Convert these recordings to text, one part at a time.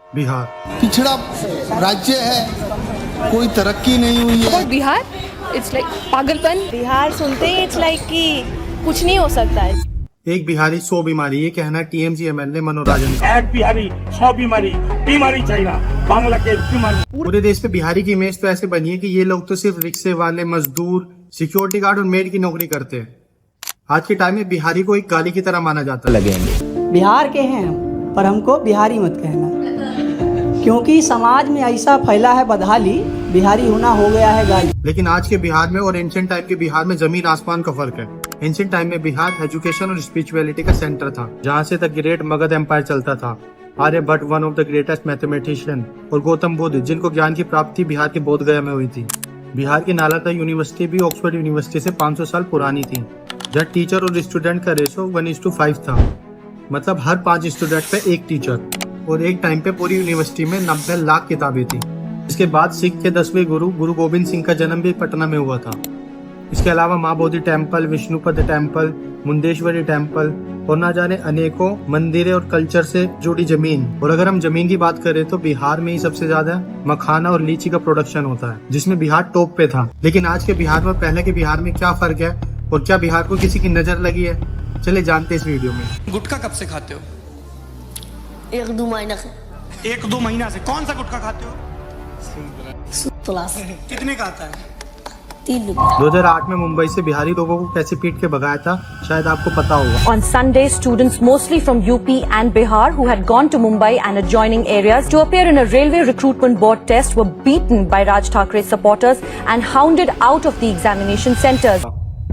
बिहार पिछड़ा राज्य है, कोई तरक्की नहीं हुई है। और बिहार इट्स लाइक पागलपन। बिहार सुनते ही इट्स लाइक कि कुछ नहीं हो सकता है। एक बिहारी 100 बीमारी, ये कहना टीएमसी एमएलए मनोराजन का। एक बिहारी 100 बीमारी, बीमारी चाहिए बांग्लादेश बीमारी। पूरे देश में बिहारी की इमेज तो ऐसे बनी है कि ये लोग तो सिर्फ रिक्शे वाले, मजदूर, सिक्योरिटी गार्ड और मेड की नौकरी करते हैं। आज के टाइम में बिहारी को एक गाली की तरह माना जाता है। बिहार के हैं हम, पर हमको बिहारी मत कहना, क्योंकि समाज में ऐसा फैला है बदहाली, बिहारी होना हो गया है गाली। लेकिन आज के बिहार में और एंशिएंट टाइम के बिहार में जमीन आसमान का फर्क है। एंशिएंट टाइम में बिहार एजुकेशन और स्पिरिचुअलिटी का सेंटर था, जहाँ से द ग्रेट मगध एम्पायर चलता था। Aryabhatta one of the greatest mathematician और गौतम बुद्ध, जिनको ज्ञान की प्राप्ति बिहार के बोध गया में हुई थी। बिहार की नालंदा यूनिवर्सिटी भी ऑक्सफोर्ड यूनिवर्सिटी से 500 साल पुरानी थी, जहाँ टीचर और स्टूडेंट का रेशो 1:5 था। मतलब हर 5 स्टूडेंट पे एक टीचर। और एक टाइम पे पूरी यूनिवर्सिटी में 90 लाख किताबें थी। इसके बाद सिख के 10वें गुरु गोविंद सिंह का जन्म भी पटना में हुआ था। इसके अलावा माँ Bodhi temple, Vishnupad temple, Mundeshwari temple और ना जाने अनेकों मंदिरें और कल्चर से जुड़ी जमीन। और अगर हम जमीन की बात करें तो बिहार में ही सबसे ज्यादा मखाना और लीची का प्रोडक्शन होता है, जिसमें बिहार टॉप पे था। लेकिन आज के बिहार में पहले के बिहार में क्या फर्क है और क्या बिहार को किसी की नजर लगी है, चले जानते इस वीडियो में। गुटखा कब से खाते हो? 1-2 महीना से। 1-2 महीना से। कौन सा गुटखा खाते हो? कितने का आता है? 3 रुपये। 2008 में मुंबई से बिहारी लोगों को कैसे पीट के भगाया था, शायद आपको पता होगा। On Sunday, students mostly from UP and Bihar who had gone to Mumbai and adjoining areas to appear in a railway recruitment board test were beaten by Raj Thakre's supporters and hounded out of the examination centers.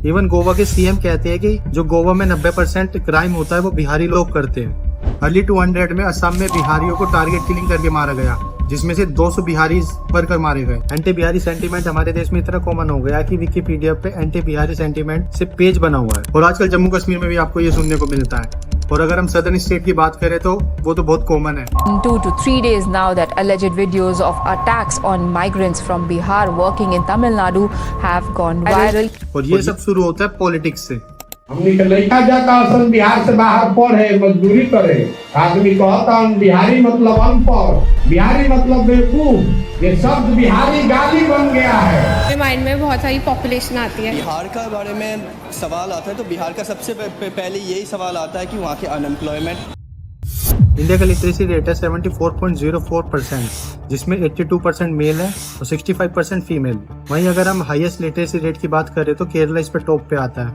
Even Goa के CM कहते हैं कि जो गोवा में 90% crime होता है वो बिहारी लोग करते हैं। अर्ली 200 में असम में बिहारियों को टारगेट किलिंग करके मारा गया, जिसमें से 200 बिहारी वर्कर मारे गए। एंटी बिहारी सेंटीमेंट हमारे देश में इतना कॉमन हो गया कि विकिपीडिया पे एंटी बिहारी सेंटीमेंट से पेज बना हुआ है। और आजकल जम्मू कश्मीर में भी आपको ये सुनने को मिलता है। और अगर हम सदर्न स्टेट की बात करें तो वो तो बहुत कॉमन है। 2 to 3 days now that alleged videos of attacks on migrants from Bihar working in Tamil Nadu have gone viral. और ये सब शुरू होता है पॉलिटिक्स से। हमने के लड़का जाता असन बिहार से बाहर पढ़े, मजदूरी करे। आदमी कहता हम बिहारी मतलब अनपढ़, बिहारी मतलब बेवकूफ। ये शब्द बिहारी गाली बन गया है। मेरे माइंड में बहुत सारी पॉपुलेशन आती है। बिहार का बारे में सवाल आता है तो बिहार का सबसे पहले यही सवाल आता है कि वहाँ के अनएम्प्लॉयमेंट। इंडिया का लिटरेसी रेट है 74.04%, जिसमें 82% मेल है और 65% फीमेल। वहीं अगर हम हाईएस्ट लिटरेसी रेट की बात करें तो केरला इस पे टॉप पे आता है।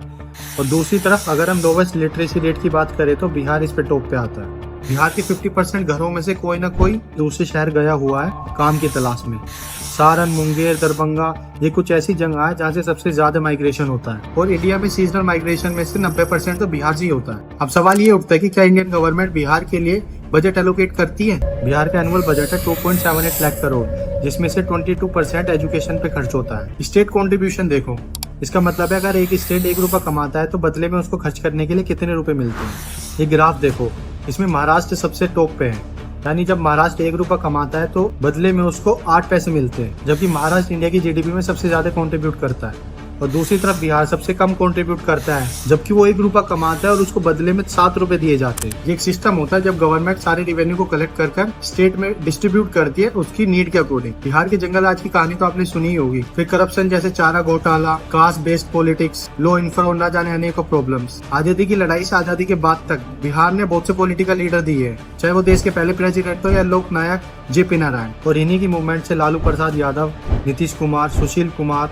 और दूसरी तरफ अगर हम लोवेस्ट लिटरेसी रेट की बात करें तो बिहार इस पे टॉप पे आता है। बिहार के 50% घरों में से कोई ना कोई दूसरे शहर गया हुआ है काम की तलाश में। सारण, मुंगेर, दरभंगा, ये कुछ ऐसी जगह है जहाँ से सबसे ज्यादा माइग्रेशन होता है। और इंडिया में सीजनल माइग्रेशन में से 90% तो बिहार से ही होता है। अब सवाल ये उठता है कि क्या इंडियन गवर्नमेंट बिहार के लिए बजट एलोकेट करती है? बिहार का एनुअल बजट है 2.78 लाख करोड़, जिसमें से 22% एजुकेशन पे खर्च होता है। स्टेट कॉन्ट्रीब्यूशन देखो, इसका मतलब है अगर एक स्टेट 1 रुपया कमाता है तो बदले में उसको खर्च करने के लिए कितने रुपए मिलते हैं। ये ग्राफ देखो, इसमें महाराष्ट्र सबसे टॉप पे है। यानी जब महाराष्ट्र 1 रुपया कमाता है तो बदले में उसको 8 पैसे मिलते हैं, जबकि महाराष्ट्र इंडिया की जीडीपी में सबसे ज्यादा कंट्रीब्यूट करता है। और दूसरी तरफ बिहार सबसे कम कंट्रीब्यूट करता है, जबकि वो 1 रुपया कमाता है और उसको बदले में 7 रुपए दिए जाते हैं। ये एक सिस्टम होता है जब गवर्नमेंट सारे रेवेन्यू को कलेक्ट कर स्टेट में डिस्ट्रीब्यूट करती है उसकी नीड के अकॉर्डिंग। बिहार के जंगल राज की कहानी तो आपने सुनी ही होगी। फिर करप्शन जैसे चारा घोटाला, कास्ट बेस्ड पॉलिटिक्स, लो इंफ्रा और ना जाने अनेकों प्रॉब्लम्स। आजादी की लड़ाई से आजादी के बाद तक बिहार ने बहुत से पॉलिटिकल लीडर दिए हैं, चाहे वो देश के पहले प्रेसिडेंट हो या लोक नायक JP नारायण। और इन्हीं की मूवमेंट से लालू प्रसाद यादव, नीतीश कुमार, सुशील कुमार,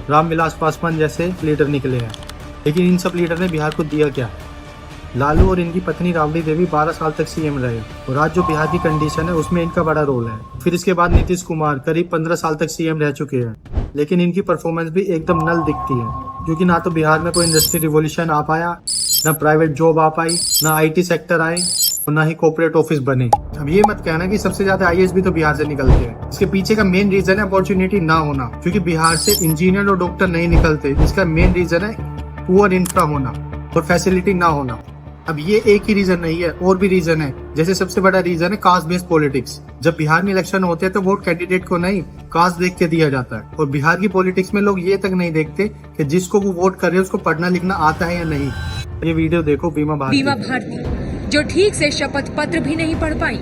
रामविलास पासवान जैसे लीडर निकले हैं। लेकिन इन सब लीडर ने बिहार को दिया क्या? लालू और इनकी पत्नी राबड़ी देवी 12 साल तक सीएम रहे और आज जो बिहार की कंडीशन है उसमें इनका बड़ा रोल है। फिर इसके बाद नीतीश कुमार करीब 15 साल तक सीएम रह चुके हैं, लेकिन इनकी परफॉर्मेंस भी एकदम नल दिखती है, क्योंकि ना तो बिहार में कोई इंडस्ट्री रिवोल्यूशन आ पाया, ना प्राइवेट जॉब आ पाई, ना IT सेक्टर आए और ना ही कॉर्पोरेट ऑफिस बने। अब ये मत कहना कि सबसे ज्यादा IAS भी तो बिहार से निकलते हैं। इसके पीछे का मेन रीजन है अपॉर्चुनिटी ना होना, क्योंकि बिहार से इंजीनियर और डॉक्टर नहीं निकलते। इसका मेन रीजन है पुअर इंफ्रा होना और फैसिलिटी ना होना। अब ये एक ही रीजन नहीं है, और भी रीजन है। जैसे सबसे बड़ा रीजन है कास्ट बेस्ड पॉलिटिक्स। जब बिहार में इलेक्शन होते हैं तो वोट कैंडिडेट को नहीं, कास्ट देख के दिया जाता है। और बिहार की पॉलिटिक्स में लोग ये तक नहीं देखते कि जिसको वो वोट कर रहे हैं उसको पढ़ना लिखना आता है या नहीं। ये वीडियो देखो बीमा भारती। जो ठीक से शपथ पत्र भी नहीं पढ़ पाई।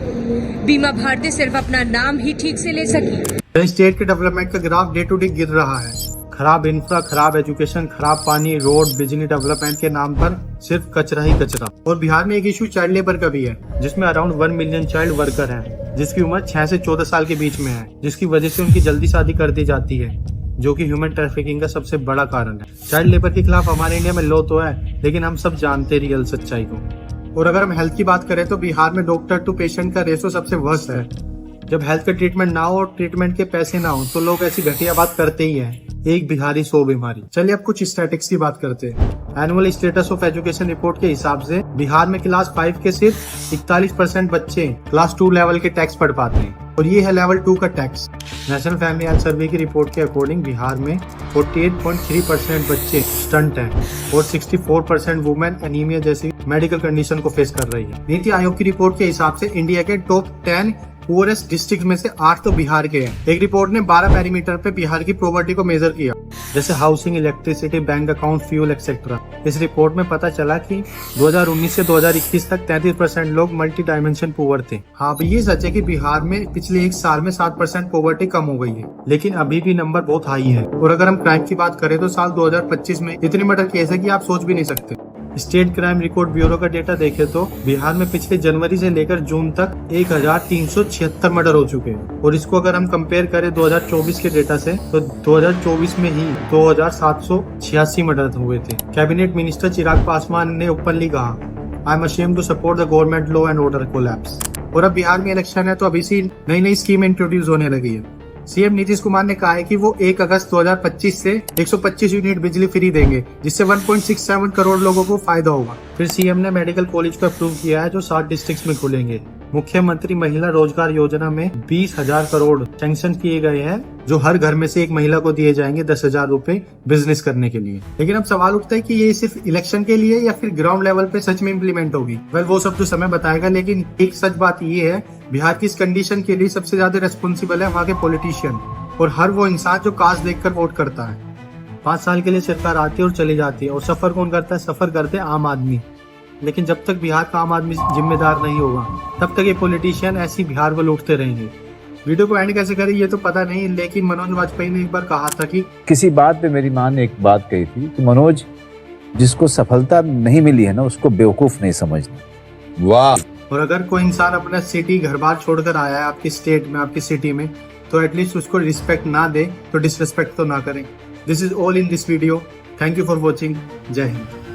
बीमा भारती सिर्फ अपना नाम ही ठीक से ले सकी। स्टेट के डेवलपमेंट का ग्राफ डे टू डे गिर रहा है। खराब इंफ्रा, खराब एजुकेशन, खराब पानी, रोड, बिजली डेवलपमेंट के नाम पर सिर्फ कचरा ही कचरा। और बिहार में एक इशू चाइल्ड लेबर का भी है, जिसमें अराउंड 1 मिलियन चाइल्ड वर्कर हैं, जिसकी उम्र 6 से 14 साल के बीच में है, जिसकी वजह से उनकी जल्दी शादी कर दी जाती है, जो कि ह्यूमन ट्रैफिकिंग का सबसे बड़ा कारण है। चाइल्ड लेबर के खिलाफ हमारे इंडिया में लॉ तो है, लेकिन हम सब जानते रियल सच्चाई को। और अगर हम हेल्थ की बात करें तो बिहार में डॉक्टर टू पेशेंट का रेशो सबसे वर्स्ट है। जब हेल्थ का ट्रीटमेंट ना हो और ट्रीटमेंट के पैसे ना हो तो लोग ऐसी घटिया बात करते ही हैं, एक बिहारी 100 बीमारी। चलिए अब कुछ स्टैटिस्टिक्स की बात करते हैं। Annual status of education report के हिसाब से बिहार में क्लास 5 के सिर्फ 41% बच्चे क्लास 2 लेवल के टैक्स पढ़ पाते हैं, और ये है लेवल 2 का tax. National family health survey की रिपोर्ट के अकॉर्डिंग बिहार में 48.3% बच्चे स्टंट हैं और 64% वुमेन एनीमिया जैसी मेडिकल कंडीशन को फेस कर रही है। नीति आयोग की रिपोर्ट के हिसाब से इंडिया के टॉप 10 पुअरेस्ट डिस्ट्रिक्ट में से 8 तो बिहार के हैं। एक रिपोर्ट ने 12 पैरामीटर पे बिहार की पॉवर्टी को मेजर किया, जैसे housing, electricity, bank account, fuel etcetera. इस रिपोर्ट में पता चला कि 2019 से 2021 तक 33% लोग मल्टी डायमेंशन पुअर थे। हाँ, ये सच है कि बिहार में पिछले एक साल में 7% पॉवर्टी कम हो गई है, लेकिन अभी भी नंबर बहुत हाई है। और अगर हम क्राइम की बात करें तो साल 2025 में इतने मर्डर केस है कि आप सोच भी नहीं सकते। स्टेट क्राइम रिकॉर्ड ब्यूरो का डेटा देखें तो बिहार में पिछले जनवरी से लेकर जून तक 1376 मर्डर हो चुके हैं, और इसको अगर हम कंपेयर करें 2024 के डेटा से तो 2024 में ही 2786 मर्डर हुए थे। कैबिनेट मिनिस्टर चिराग पासवान ने ओपनली कहा, I am ashamed to support the government law and order collapse. और अब बिहार में इलेक्शन है तो अभी से नई स्कीम इंट्रोड्यूस होने लगी है। सीएम नीतीश कुमार ने कहा है कि वो 1 अगस्त 2025 से 125 यूनिट बिजली फ्री देंगे, जिससे 1.67 करोड़ लोगों को फायदा होगा। फिर सीएम ने मेडिकल कॉलेज को अप्रूव किया है जो 60 डिस्ट्रिक्ट्स में खुलेंगे। मुख्यमंत्री महिला रोजगार योजना में 20,000 करोड़ सैंक्शन किए गए हैं, जो हर घर में से एक महिला को दिए जाएंगे 10,000 रूपए बिजनेस करने के लिए। लेकिन अब सवाल उठता है कि ये सिर्फ इलेक्शन के लिए या फिर ग्राउंड लेवल पे सच में इम्प्लीमेंट होगी। वेल, वो सब तो समय बताएगा, लेकिन एक सच बात ये है, बिहार की इस कंडीशन के लिए सबसे ज्यादा रेस्पॉन्सिबल है वहाँ के पॉलिटिशियन और हर वो इंसान जो कास्ट देखकर वोट करता है। 5 साल के लिए सरकार आती है और चली जाती है, और सफर कौन करता है? सफर करते हैं आम आदमी। लेकिन जब तक बिहार का आम आदमी जिम्मेदार नहीं होगा तब तक ये पॉलिटिशियन ऐसी बिहार को लूटते रहेंगे। वीडियो को एंड कैसे करें ये तो पता नहीं, लेकिन मनोज वाजपेयी ने एक बार कहा था कि किसी बात पे मेरी माँ ने एक बात कही थी कि मनोज, जिसको सफलता नहीं मिली है ना उसको बेवकूफ नहीं समझना। वाह। और अगर कोई इंसान अपना सिटी घर बार छोड़कर आया है आपकी स्टेट में, आपकी सिटी में, तो एटलीस्ट उसको रिस्पेक्ट ना दे तो डिसरिस्पेक्ट तो ना करें। This is all in this video. Thank you for watching. जय हिंद।